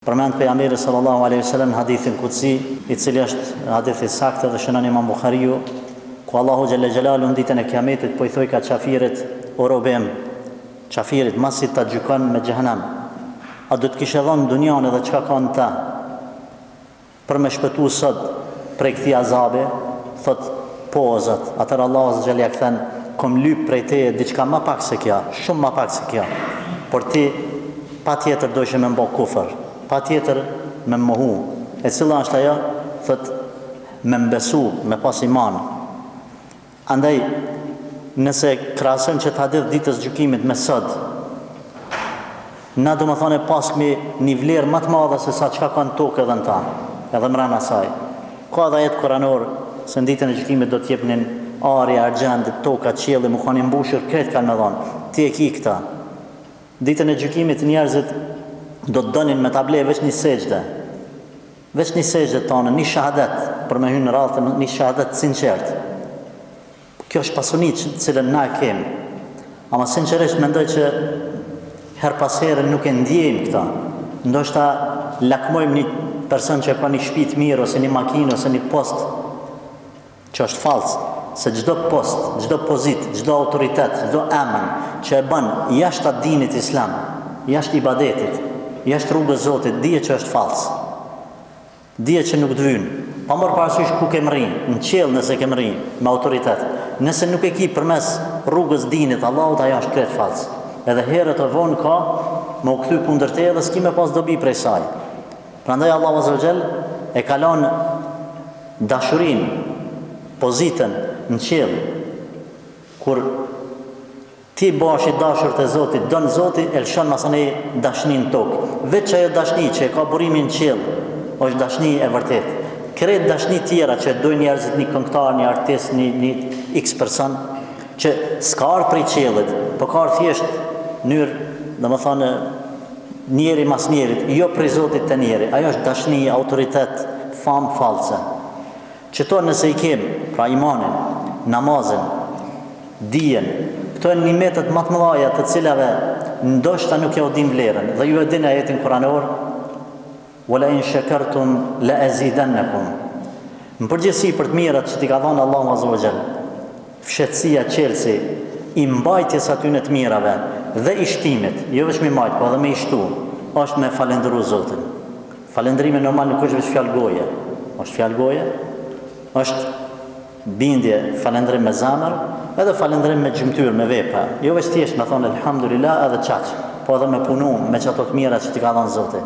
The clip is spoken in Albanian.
Përmend pejgamberi sallallahu alaihi wasallam hadithin qudsi, I cili është hadith I saktë dhe shënon Imam Buhariu, ku Allahu xhalla xhelalu në ditën e Kiametit po I thoj ka qafirit, o robem, qafirit masi ta gjykon me xhehenam. A do të kishe dhënë dunjan edhe çka ka në ta për me shpëtu sot prej këtij azabe? Thot po o Zot. Atëherë Allahu xhalla ja kthen, kom lyp prej teje diçka më pak se kjo, shumë më pak se kjo. Por ti patjetër do ishe me mbo kufër, patjetër me mohu. E cila është ajo? Thot me mbesu, me pas iman. Andaj, nëse krahason që të hadith ditës gjykimit me sot, na do më thone pas këmi një vlerë më të madhe se sa çka ka në tokë edhe në ta, edhe mrena saj. Ka edhe jetë kuranor se në ditën e gjykimit do t'jepnin arja, argjend, toka, qielli, mu kanë mbushur, kretë kanë me dhonë. Ti e ki këta. Ditën e gjykimit njerëzit do të donin me table veç një sejdë. Veç një sejdë tonë, një shahadet, për me hynë në radhë, një shahadet sinqert. Kjo është pasunit cilën na e kemi. Ama sinqerisht mendoj që her pas herë nuk e ndjejmë këta. Ndoshta lakmojmë një person që ka një shtëpi të mirë, ose një makinë, ose një post, që është falsë. Se çdo post, çdo pozitë, çdo autoritet, çdo emën që e bën jashtë atë dinit islam, jashtë ibadetit, jashtë rrugës Zotit, dije që është fals. Dije që nuk të vyn. Pa marrë parasysh ku ke rrinë, në qiell nëse ke rrinë me autoritet. Nëse nuk e ki përmes rrugës dinit Allahut, ajo është krejt fals. Edhe herët e vonë ka më u kthy kundër te dhe s'ki me pas dobi prej saj. Prandaj Allahu azza wa jall e kalon dashurinë, pozitën në qiell, kur ti bash I dashur të Zotit, don Zoti, e lëshon masane dashnin tokë. Veç ajo dashni që e ka burimin në qiell, është dashni e vërtet. Kretë dashni tjera që dojnë njerëzit, një këngëtar, një artist, një x person, që s'ka ardhur prej qiellit, po ka ardhur thjesht mënyrë, domethënë njeri mas njerit, jo prej Zotit të njeri. Ajo është dashni, autoritet, famë false. Qëto nëse I kemë, pra imanin, namazin, dijen, këto e një metët më të mëdha të cilave ndoshta nuk ja u din vlerën. Dhe ju e dini ajetin kuranor, wala in shakartum la azidannakum. Në përgjithësi për të mirat që t'i ka dhënë Allahu azza wa jall, fshehtësia, qelsi, I mbajtjes atyne të mirave dhe I shtimit, jo vetëm I mbajt, po edhe me I shtu, është me falendëru Zotin. Falendrimi normal nuk është vetëm fjalë goje, është fjalë goje, është bindje, falendrim me zemër, edhe falendrim me gjymtyr, me vepra. Jo vetëm thjesht me thonë elhamdulillah edhe çaq, po edhe me punu me çato të mira që t'i ka dhënë Zoti.